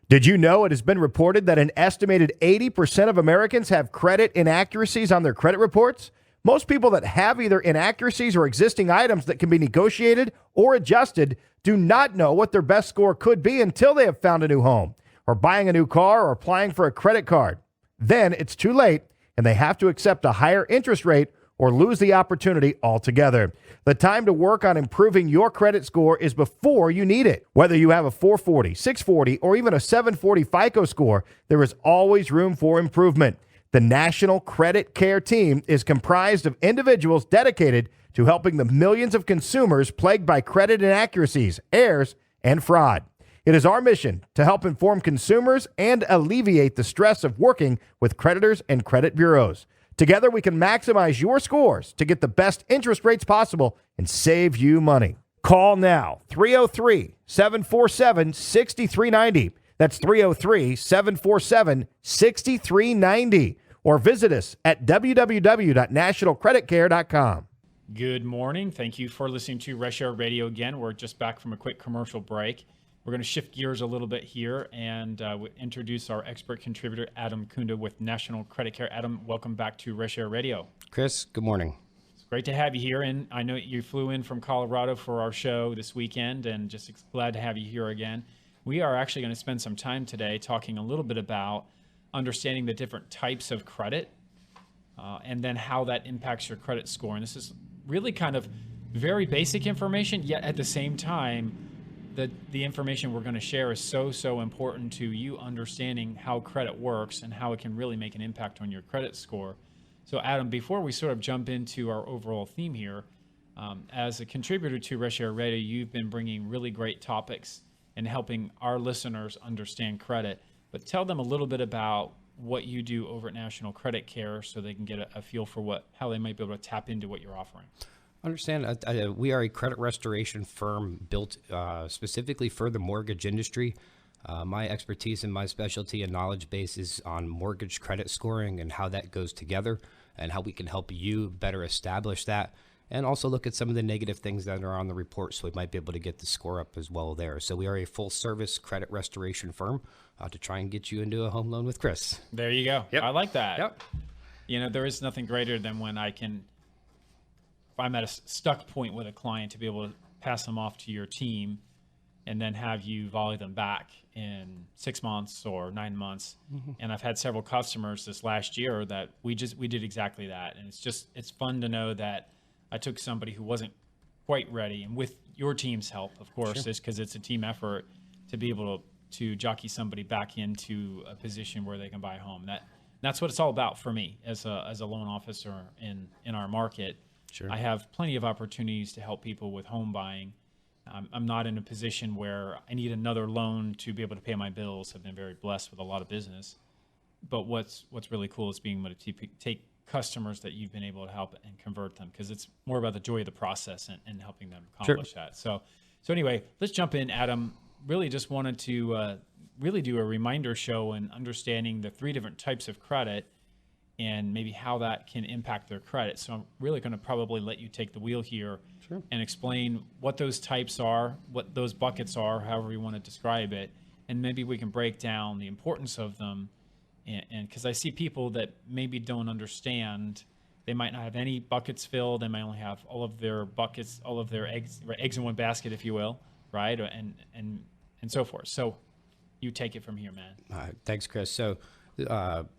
Did you know it has been reported that an estimated 80% of Americans have credit inaccuracies on their credit reports? Most people that have either inaccuracies or existing items that can be negotiated or adjusted do not know what their best score could be until they have found a new home, or buying a new car, or applying for a credit card. Then it's too late, and they have to accept a higher interest rate or lose the opportunity altogether. The time to work on improving your credit score is before you need it. Whether you have a 440, 640, or even a 740 FICO score, there is always room for improvement. The National Credit Care team is comprised of individuals dedicated to helping the millions of consumers plagued by credit inaccuracies, errors, and fraud. It is our mission to help inform consumers and alleviate the stress of working with creditors and credit bureaus. Together, we can maximize your scores to get the best interest rates possible and save you money. Call now, 303-747-6390. That's 303-747-6390. Or visit us at www.nationalcreditcare.com. Good morning. Thank you for listening to Reshair Radio again. We're just back from a quick commercial break. We're going to shift gears a little bit here and introduce our expert contributor, Adam Kunda with National Credit Care. Adam, welcome back to Reshair Radio. Chris, good morning. It's great to have you here. And I know you flew in from Colorado for our show this weekend, and just glad to have you here again. We are actually going to spend some time today talking a little bit about understanding the different types of credit and then how that impacts your credit score. And this is really kind of very basic information, yet at the same time, the information we're going to share is so important to you understanding how credit works and how it can really make an impact on your credit score. So Adam, before we sort of jump into our overall theme here, as a contributor to Reshair Radio, you've been bringing really great topics and helping our listeners understand credit. But tell them a little bit about what you do over at National Credit Care so they can get a feel for how they might be able to tap into what you're offering. Understand, we are a credit restoration firm built specifically for the mortgage industry. My expertise and my specialty and knowledge base is on mortgage credit scoring and how that goes together and how we can help you better establish that, and also look at some of the negative things that are on the report so we might be able to get the score up as well there. So we are a full-service credit restoration firm to try and get you into a home loan with Chris. There you go. Yep. I like that. Yep. You know, there is nothing greater than when if I'm at a stuck point with a client, to be able to pass them off to your team and then have you volley them back in 6 months or 9 months. And I've had several customers this last year that we did exactly that. And it's fun to know that I took somebody who wasn't quite ready, and with your team's help, of course, is because it's a team effort to be able to jockey somebody back into a position where they can buy a home. That's what it's all about for me as a loan officer in our market. I have plenty of opportunities to help people with home buying. I'm not in a position where I need another loan to be able to pay my bills. I've been very blessed with a lot of business. But what's really cool is being able to take customers that you've been able to help and convert them, because it's more about the joy of the process and helping them accomplish that. So anyway, let's jump in, Adam. Really just wanted to really do a reminder show and understanding the 3 different types of credit and maybe how that can impact their credit. So I'm really going to probably let you take the wheel here and explain what those types are, what those buckets are, however you want to describe it, and maybe we can break down the importance of them. And because I see people that maybe don't understand, they might not have any buckets filled. They might only have all of their buckets, all of their eggs in one basket, if you will, right? And so forth. So you take it from here, man. All right, thanks, Chris. So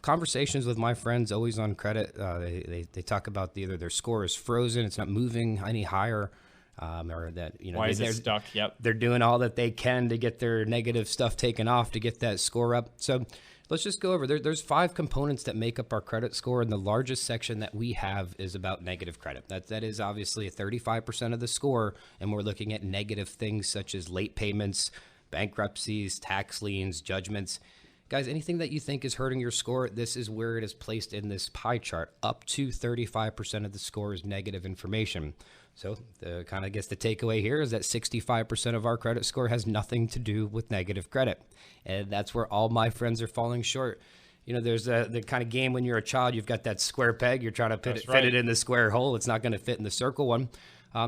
conversations with my friends always on credit, they talk about either their score is frozen, it's not moving any higher, or that why is it stuck? Yep. They're doing all that they can to get their negative stuff taken off to get that score up. So let's just go over there's 5 components that make up our credit score, and the largest section that we have is about negative credit. That is obviously 35% of the score, and we're looking at negative things such as late payments, bankruptcies, tax liens, judgments. Guys, anything that you think is hurting your score, this is where it is placed in this pie chart. Up to 35% of the score is negative information. So the kind of the takeaway here is that 65% of our credit score has nothing to do with negative credit. And that's where all my friends are falling short. You know, there's the kind of game when you're a child, you've got that square peg, you're trying to fit it in the square hole. It's not going to fit in the circle one.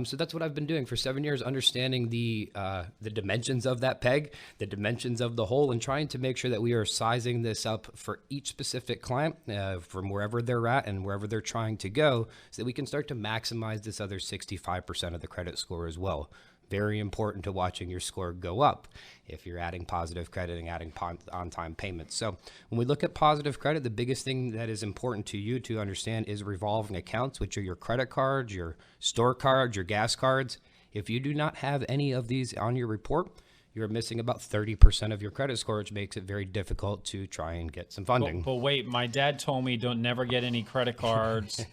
So that's what I've been doing for 7 years, understanding the dimensions of that peg, the dimensions of the hole, and trying to make sure that we are sizing this up for each specific client from wherever they're at and wherever they're trying to go, so that we can start to maximize this other 65% of the credit score as well. Very important to watching your score go up if you're adding positive credit and adding on-time payments. So when we look at positive credit, the biggest thing that is important to you to understand is revolving accounts, which are your credit cards, your store cards, your gas cards. If you do not have any of these on your report, you're missing about 30% of your credit score, which makes it very difficult to try and get some funding. But wait, my dad told me don't never get any credit cards,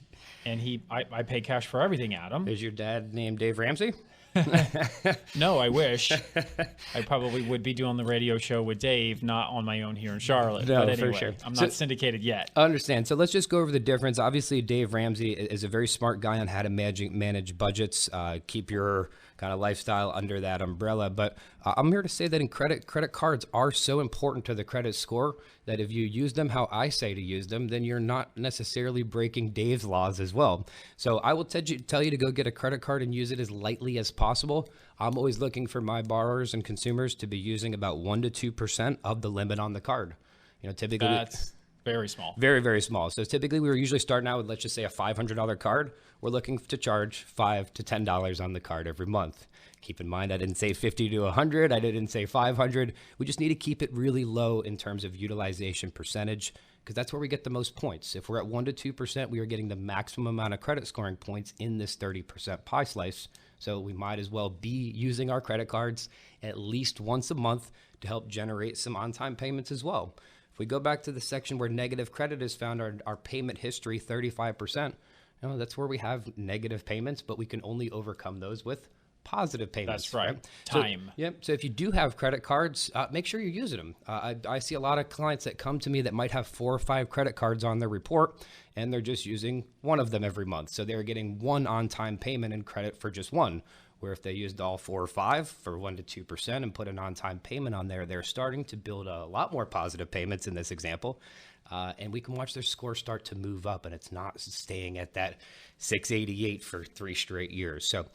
and I pay cash for everything, Adam. Is your dad named Dave Ramsey? No, I wish. I probably would be doing the radio show with Dave, not on my own here in Charlotte. No, but anyway, for sure. I'm not syndicated yet. I understand. So let's just go over the difference. Obviously, Dave Ramsey is a very smart guy on how to manage budgets, keep your kind of lifestyle under that umbrella. But I'm here to say that in credit cards are so important to the credit score that if you use them how I say to use them, then you're not necessarily breaking Dave's laws as well. So I will tell you to go get a credit card and use it as lightly as possible. I'm always looking for my borrowers and consumers to be using about 1% to 2% of the limit on the card. You know, typically that's very small. Very, very small. So typically we were usually starting out with, let's just say, a $500 card. We're looking to charge $5 to $10 on the card every month. Keep in mind, I didn't say 50 to 100. I didn't say 500. We just need to keep it really low in terms of utilization percentage, because that's where we get the most points. If we're at 1% to 2%, we are getting the maximum amount of credit scoring points in this 30% pie slice. So we might as well be using our credit cards at least once a month to help generate some on-time payments as well. If we go back to the section where negative credit is found, our payment history, 35%, that's where we have negative payments, but we can only overcome those with positive payments. That's right. Time. So if you do have credit cards, make sure you're using them. I see a lot of clients that come to me that might have 4 or 5 credit cards on their report, and they're just using one of them every month. So they're getting one on-time payment and credit for just one. Where if they used all 4 or 5 for 1% to 2% and put an on-time payment on there, they're starting to build a lot more positive payments in this example. And we can watch their score start to move up, and it's not staying at that 688 for 3 straight years. So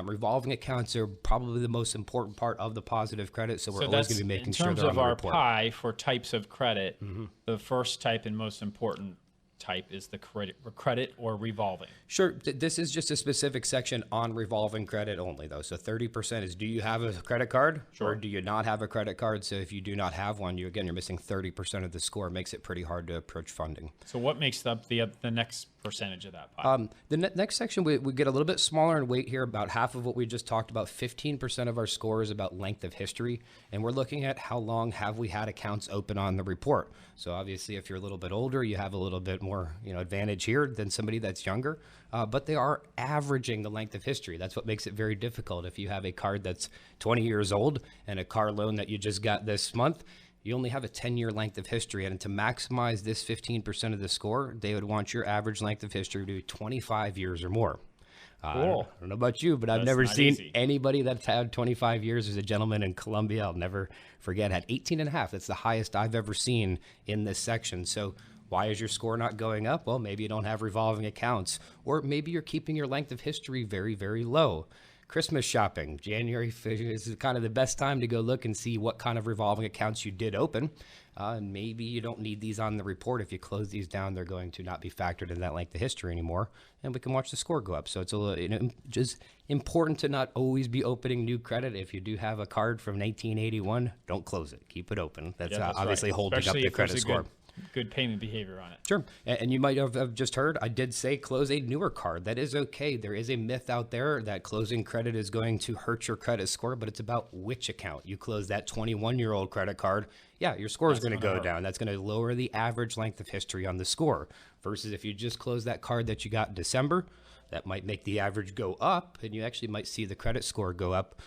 revolving accounts are probably the most important part of the positive credit. So we're always going to be making sure they're on the report. In terms of our pie for types of credit, the first type and most important type is the credit or revolving? Sure. This is just a specific section on revolving credit only, though. So 30% is, do you have a credit card or do you not have a credit card? So if you do not have one, you're missing 30% of the score. It makes it pretty hard to approach funding. So what makes up the next percentage of that pie? The next section, we get a little bit smaller in weight here, about half of what we just talked about. 15% of our score is about length of history, and we're looking at how long have we had accounts open on the report. So obviously, if you're a little bit older, you have a little bit more advantage here than somebody that's younger, but they are averaging the length of history. That's what makes it very difficult. If you have a card that's 20 years old and a car loan that you just got this month, you only have a 10-year length of history. And to maximize this 15% of the score, they would want your average length of history to be 25 years or more. Cool. I don't know about you, but I've never seen anybody that's had 25 years. There's a gentleman in Columbia, I'll never forget, had 18 and a half. That's the highest I've ever seen in this section. So why is your score not going up? Well, maybe you don't have revolving accounts, or maybe you're keeping your length of history very, very low. Christmas shopping, January is kind of the best time to go look and see what kind of revolving accounts you did open. And maybe you don't need these on the report. If you close these down, they're going to not be factored in that length of history anymore, and we can watch the score go up. So it's a little, just important to not always be opening new credit. If you do have a card from 1981, don't close it. Keep it open. That's obviously holding up the credit score. Good payment behavior on it. Sure. And you might have just heard, I did say close a newer card. That is okay. There is a myth out there that closing credit is going to hurt your credit score, but it's about which account. You close that 21-year-old credit card, yeah, your score is going to go down. That's going to lower the average length of history on the score. Versus if you just close that card that you got in December, that might make the average go up, and you actually might see the credit score go up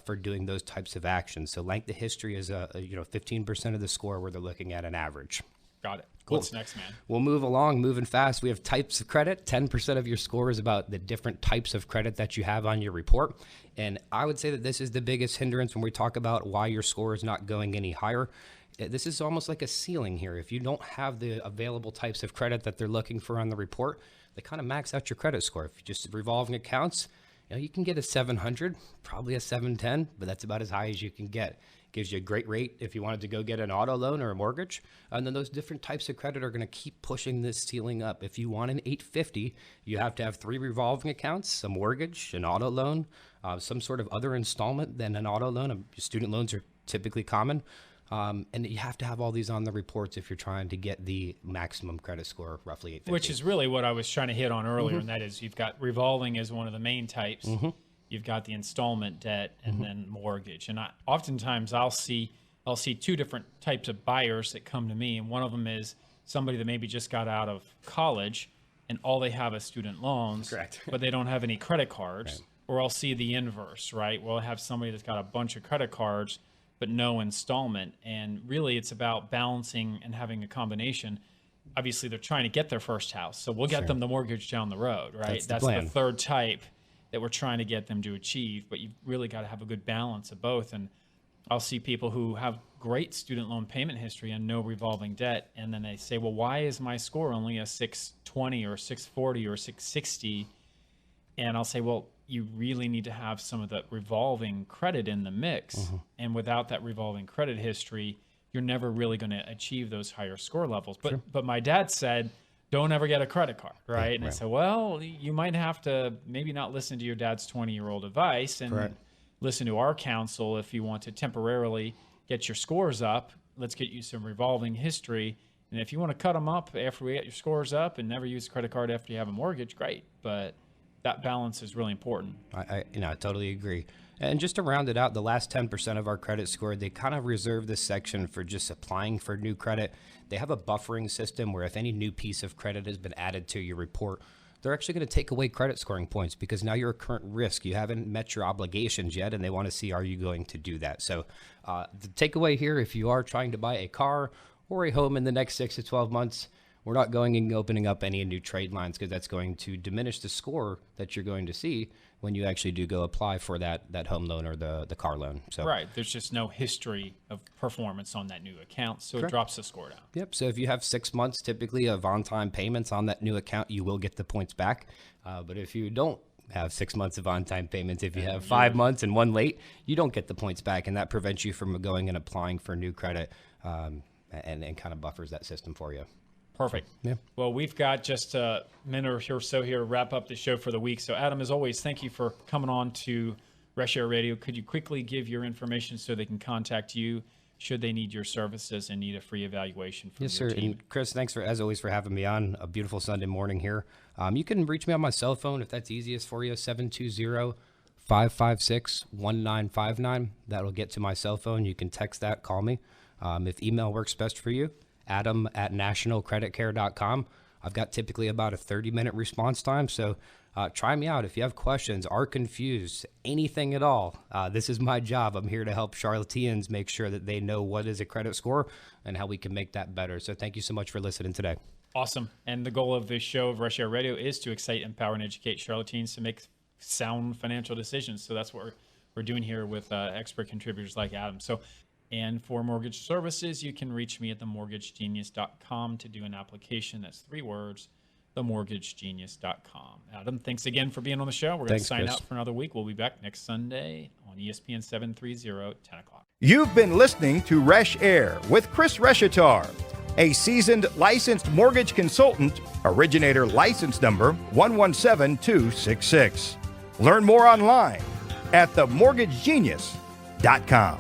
for doing those types of actions. So length of history is 15% of the score where they're looking at an average. Got it. Cool. What's next, man? We'll move along, moving fast. We have types of credit. 10% of your score is about the different types of credit that you have on your report. And I would say that this is the biggest hindrance when we talk about why your score is not going any higher. This is almost like a ceiling here. If you don't have the available types of credit that they're looking for on the report, they kind of max out your credit score. If you just revolving accounts, you can get a 700, probably a 710, but that's about as high as you can get. Gives you a great rate if you wanted to go get an auto loan or a mortgage. And then those different types of credit are going to keep pushing this ceiling up. If you want an 850, you have to have 3 revolving accounts, a mortgage, an auto loan, some sort of other installment than an auto loan. Student loans are typically common. And you have to have all these on the reports if you're trying to get the maximum credit score, roughly 850. Which is really what I was trying to hit on earlier, and that is you've got revolving as one of the main types. You've got the installment debt and then mortgage. And oftentimes I'll see 2 different types of buyers that come to me. And one of them is somebody that maybe just got out of college and all they have is student loans, Correct. but they don't have any credit cards. Right. Or I'll see the inverse, right? Well, I have somebody that's got a bunch of credit cards, but no installment. And really it's about balancing and having a combination. Obviously they're trying to get their first house. So we'll get them the mortgage down the road, right? That's the third type that we're trying to get them to achieve, but you've really got to have a good balance of both. And I'll see people who have great student loan payment history and no revolving debt, and then they say, well, why is my score only a 620 or 640 or 660? And I'll say, well, you really need to have some of the revolving credit in the mix. And without that revolving credit history, you're never really going to achieve those higher score levels. But my dad said, don't ever get a credit card, right? And I said, well, you might have to maybe not listen to your dad's 20-year-old advice and listen to our counsel if you want to temporarily get your scores up. Let's get you some revolving history. And if you want to cut them up after we get your scores up and never use a credit card after you have a mortgage, great. But that balance is really important. I totally agree. And just to round it out, the last 10% of our credit score, they kind of reserve this section for just applying for new credit. They have a buffering system where if any new piece of credit has been added to your report, they're actually going to take away credit scoring points because now you're a current risk. You haven't met your obligations yet, and they want to see, are you going to do that? So the takeaway here, if you are trying to buy a car or a home in the next 6 to 12 months, we're not going and opening up any new trade lines because that's going to diminish the score that you're going to see when you actually do go apply for that home loan or the car loan. So right, there's just no history of performance on that new account, so it drops the score down. Yep, so if you have 6 months typically of on-time payments on that new account, you will get the points back. But if you don't have 6 months of on-time payments, if you have 5 months and 1 late, you don't get the points back, and that prevents you from going and applying for new credit and kind of buffers that system for you. Perfect. Yeah. Well, we've got just a minute or so here to wrap up the show for the week. So, Adam, as always, thank you for coming on to Reshair Radio. Could you quickly give your information so they can contact you should they need your services and need a free evaluation from Yes, your sir. team? And Chris, thanks as always for having me on a beautiful Sunday morning here. You can reach me on my cell phone if that's easiest for you, 720-556-1959. That'll get to my cell phone. You can text that, call me. If email works best for you, adam@nationalcreditcare.com. I've got typically about a 30-minute response time, so try me out. If you have questions, are confused, anything at all, this is my job. I'm here to help Charlotteans make sure that they know what is a credit score and how we can make that better. So thank you so much for listening today. Awesome. And the goal of this show of Reshair Radio is to excite, empower, and educate Charlotteans to make sound financial decisions. So that's what we're doing here with expert contributors like Adam. And for mortgage services, you can reach me at themortgagegenius.com to do an application. That's 3 words, themortgagegenius.com. Adam, thanks again for being on the show. We're going to sign out for another week. We'll be back next Sunday on ESPN 730, 10 o'clock. You've been listening to Reshair with Chris Reshatar, a seasoned licensed mortgage consultant, originator license number 117266. Learn more online at themortgagegenius.com.